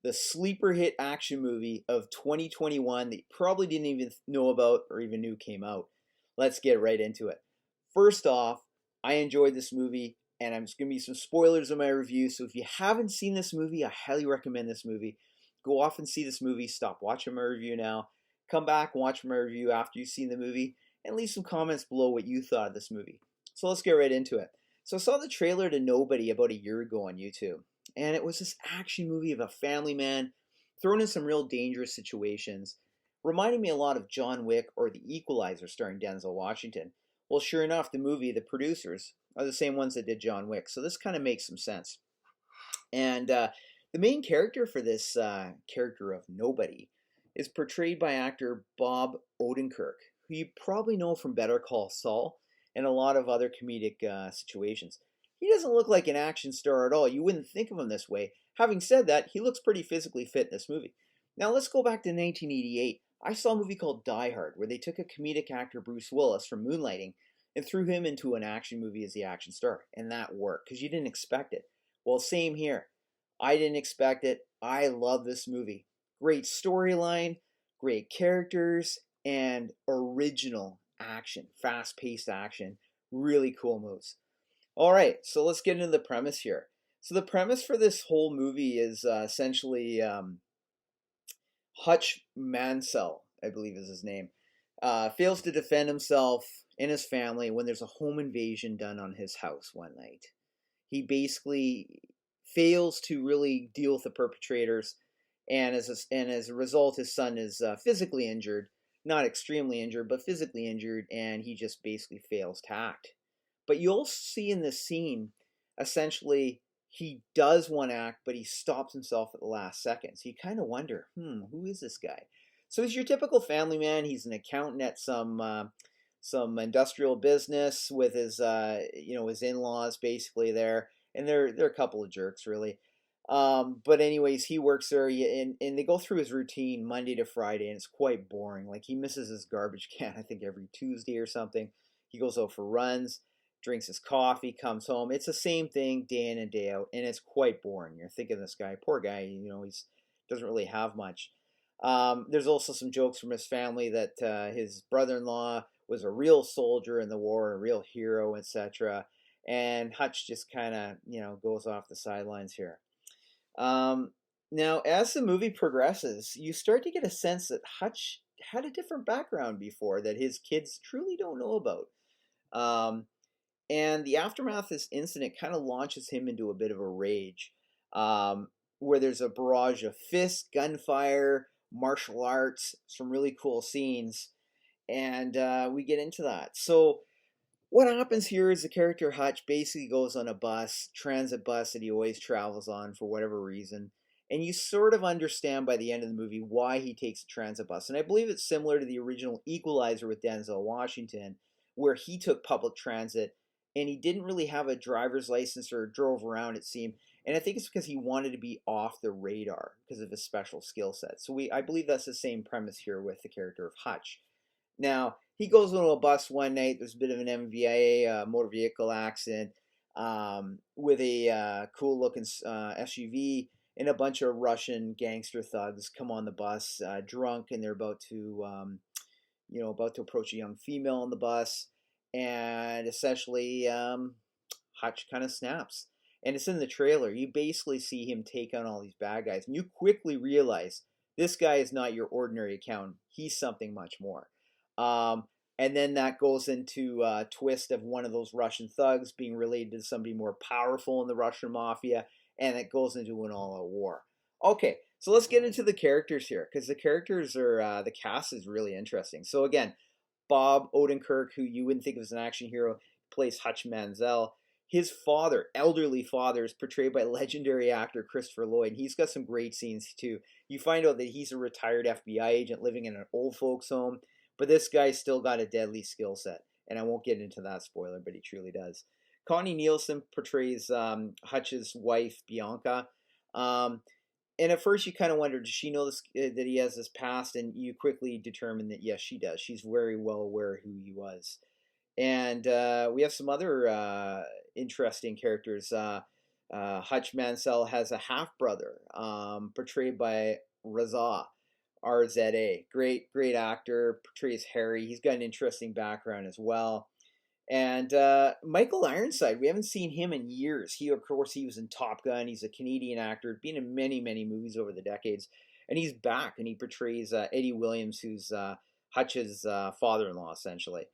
the sleeper hit action movie of 2021 that you probably didn't even know about or even knew came out. Let's get right into it. First off, I enjoyed this movie, and I'm just going to be some spoilers in my review. So if you haven't seen this movie, I highly recommend this movie. Go off and see this movie. Stop watching my review now. Come back and watch my review after you've seen the movie, and leave some comments below what you thought of this movie. So let's get right into it. So I saw the trailer to Nobody about a year ago on YouTube, and it was this action movie of a family man thrown in some real dangerous situations, reminding me a lot of John Wick or The Equalizer starring Denzel Washington. Well, sure enough, the movie, the producers, are the same ones that did John Wick, so this kind of makes some sense. And the main character for this character of Nobody is portrayed by actor Bob Odenkirk, who you probably know from Better Call Saul and a lot of other comedic situations. He doesn't look like an action star at all. You wouldn't think of him this way. Having said that, he looks pretty physically fit in this movie. Now let's go back to 1988. I saw a movie called Die Hard, where they took a comedic actor, Bruce Willis, from Moonlighting and threw him into an action movie as the action star. And that worked, because you didn't expect it. Well, same here. I didn't expect it. I love this movie. Great storyline, great characters, and original action, fast-paced action, really cool moves. All right, so let's get into the premise here. So the premise for this whole movie is essentially Hutch Mansell, I believe is his name, fails to defend himself and his family when there's a home invasion done on his house one night. He basically fails to really deal with the perpetrators, and as a result, his son is physically injured, not extremely injured, but physically injured, and he just basically fails to act. But you'll see in this scene, essentially, he does want to act, but he stops himself at the last second. So you kind of wonder, who is this guy? So he's your typical family man. He's an accountant at some industrial business with his his in-laws basically there, and they're a couple of jerks really. But anyways, he works there, and they go through his routine Monday to Friday, and it's quite boring. Like, he misses his garbage can, I think, every Tuesday or something. He goes out for runs, drinks his coffee, comes home. It's the same thing day in and day out, and it's quite boring. You're thinking, this guy, poor guy, he's doesn't really have much. There's also some jokes from his family that his brother-in-law was a real soldier in the war, a real hero, etc. And Hutch just kind of, goes off the sidelines here. Now, as the movie progresses, you start to get a sense that Hutch had a different background before that his kids truly don't know about. And the aftermath of this incident kind of launches him into a bit of a rage, where there's a barrage of fists, gunfire, martial arts, some really cool scenes, and we get into that. So what happens here is the character Hutch basically goes on a bus, transit bus that he always travels on for whatever reason, and you sort of understand by the end of the movie why he takes a transit bus. And I believe it's similar to the original Equalizer with Denzel Washington, where he took public transit and he didn't really have a driver's license or drove around, it seemed. And I think it's because he wanted to be off the radar because of his special skill set. So I believe that's the same premise here with the character of Hutch. Now, he goes on a bus one night. There's a bit of an MVIA, motor vehicle accident, with a cool-looking SUV, and a bunch of Russian gangster thugs come on the bus, drunk, and they're about to approach a young female on the bus, and essentially, Hutch kind of snaps. And it's in the trailer. You basically see him take on all these bad guys, and you quickly realize this guy is not your ordinary accountant. He's something much more. And then that goes into a twist of one of those Russian thugs being related to somebody more powerful in the Russian mafia, and it goes into an all-out war. Okay, so let's get into the characters here, because the characters are, the cast is really interesting. So again, Bob Odenkirk, who you wouldn't think of as an action hero, plays Hutch Mansell. His father, elderly father, is portrayed by legendary actor Christopher Lloyd. And he's got some great scenes too. You find out that he's a retired FBI agent living in an old folks home, but this guy's still got a deadly skill set. And I won't get into that spoiler, but he truly does. Connie Nielsen portrays Hutch's wife, Bianca. And at first you kind of wonder, does she know this, that he has this past? And you quickly determine that, yes, she does. She's very well aware who he was. And we have some other interesting characters. Hutch Mansell has a half brother, portrayed by RZA, RZA. Great actor, portrays Harry. He's got an interesting background as well. And Michael Ironside, we haven't seen him in years. Of course, he was in Top Gun. He's a Canadian actor, been in many movies over the decades, and he's back. And he portrays Eddie Williams, who's Hutch's father-in-law, essentially.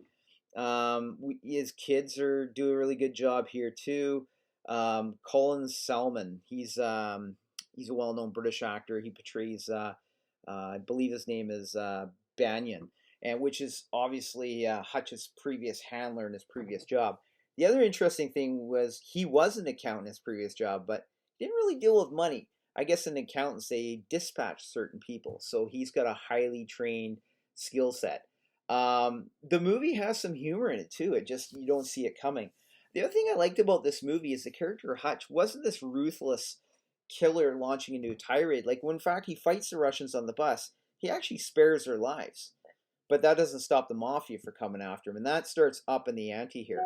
His kids are do a really good job here too. Colin Salmon, he's a well-known British actor. He portrays, I believe his name is Banyan, and which is obviously Hutch's previous handler in his previous job. The other interesting thing was he was an accountant in his previous job, but didn't really deal with money. I guess in accountants they dispatch certain people, so he's got a highly trained skill set. The movie has some humor in it too. It just you don't see it coming. The other thing I liked about this movie is the character of Hutch wasn't this ruthless killer launching into a tirade. Like when in fact he fights the Russians on the bus, he actually spares their lives. But that doesn't stop the mafia from coming after him, and that starts up in the ante here,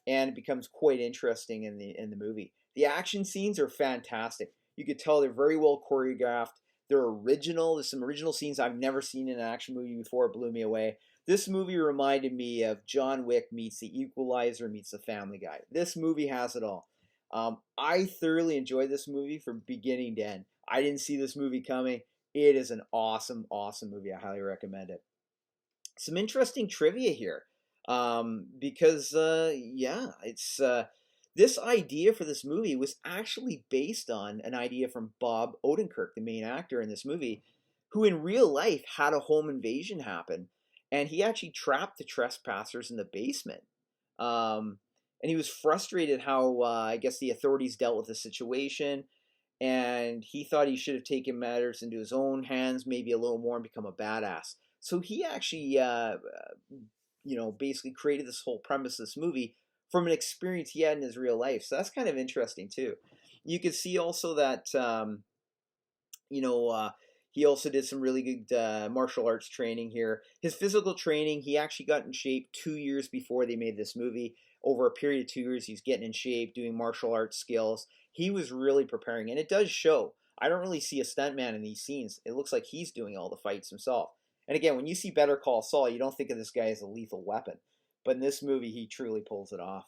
and it becomes quite interesting in the movie. The action scenes are fantastic. You could tell they're very well choreographed. They're original. There's some original scenes I've never seen in an action movie before. It blew me away. This movie reminded me of John Wick meets The Equalizer meets The Family Guy. This movie has it all. I thoroughly enjoyed this movie from beginning to end. I didn't see this movie coming. It is an awesome movie. I highly recommend it. Some interesting trivia here, because it's this idea for this movie was actually based on an idea from Bob Odenkirk, the main actor in this movie, who in real life had a home invasion happen, and he actually trapped the trespassers in the basement. And he was frustrated how I guess the authorities dealt with the situation, and he thought he should have taken matters into his own hands, maybe a little more, and become a badass. So he actually, basically created this whole premise of this movie from an experience he had in his real life. So that's kind of interesting too. You could see also that, he also did some really good martial arts training here. His physical training, he actually got in shape 2 years before they made this movie. Over a period of 2 years, he's getting in shape, doing martial arts skills. He was really preparing, and it does show. I don't really see a stuntman in these scenes. It looks like he's doing all the fights himself. And again, when you see Better Call Saul, you don't think of this guy as a lethal weapon. But in this movie, he truly pulls it off.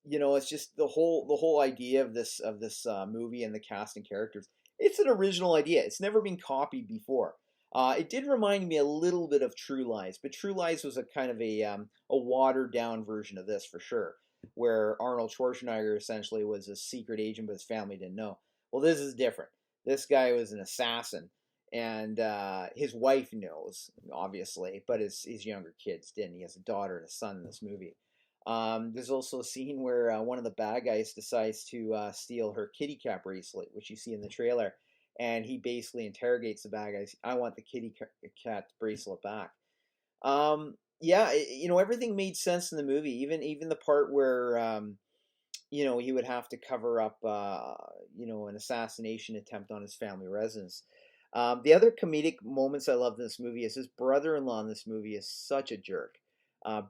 It's just the whole idea of this movie and the cast and characters. It's an original idea. It's never been copied before. It did remind me a little bit of True Lies, but True Lies was a kind of a watered down version of this for sure, where Arnold Schwarzenegger essentially was a secret agent, but his family didn't know. Well, this is different. This guy was an assassin. And his wife knows, obviously, but his younger kids didn't. He has a daughter and a son in this movie. There's also a scene where one of the bad guys decides to steal her kitty cat bracelet, which you see in the trailer. And he basically interrogates the bad guys. I want the kitty cat bracelet back. Everything made sense in the movie. Even the part where, he would have to cover up, an assassination attempt on his family residence. The other comedic moments I love in this movie is his brother-in-law in this movie is such a jerk,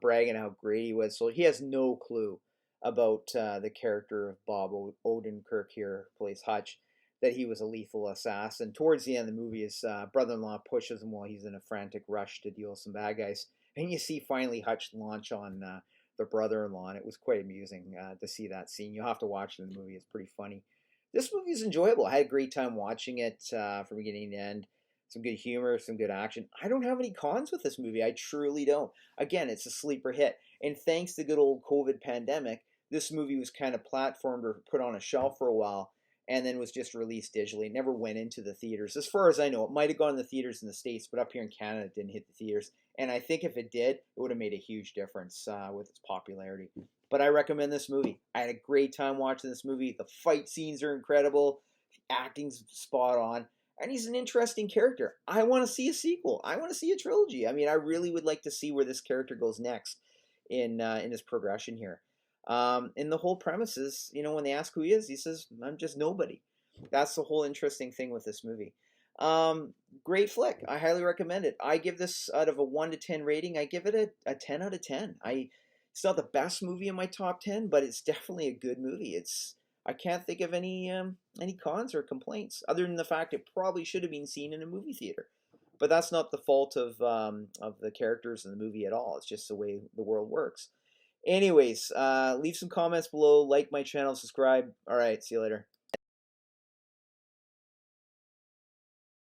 bragging how great he was. So he has no clue about the character of Bob Odenkirk here, who plays Hutch, that he was a lethal assassin. Towards the end of the movie, his brother-in-law pushes him while he's in a frantic rush to deal with some bad guys. And you see finally Hutch launch on the brother-in-law, and it was quite amusing to see that scene. You'll have to watch it in the movie. It's pretty funny. This movie is enjoyable. I had a great time watching it from beginning to end. Some good humor, some good action. I don't have any cons with this movie. I truly don't. Again, it's a sleeper hit. And thanks to good old COVID pandemic, this movie was kind of platformed or put on a shelf for a while and then was just released digitally. It never went into the theaters. As far as I know, it might have gone in the theaters in the States, but up here in Canada, it didn't hit the theaters. And I think if it did, it would have made a huge difference with its popularity. But I recommend this movie. I had a great time watching this movie. The fight scenes are incredible. The acting's spot on. And he's an interesting character. I want to see a sequel. I want to see a trilogy. I mean, I really would like to see where this character goes next in his progression here. And the whole premise is, when they ask who he is, he says, I'm just nobody. That's the whole interesting thing with this movie. Great flick. I highly recommend it. I give this out of a 1 to 10 rating. I give it a 10 out of 10. It's not the best movie in my top 10, but it's definitely a good movie. It's I can't think of any cons or complaints other than the fact it probably should have been seen in a movie theater. But that's not the fault of the characters in the movie at all. It's just the way the world works. Anyways, leave some comments below, like my channel, subscribe. All right, see you later.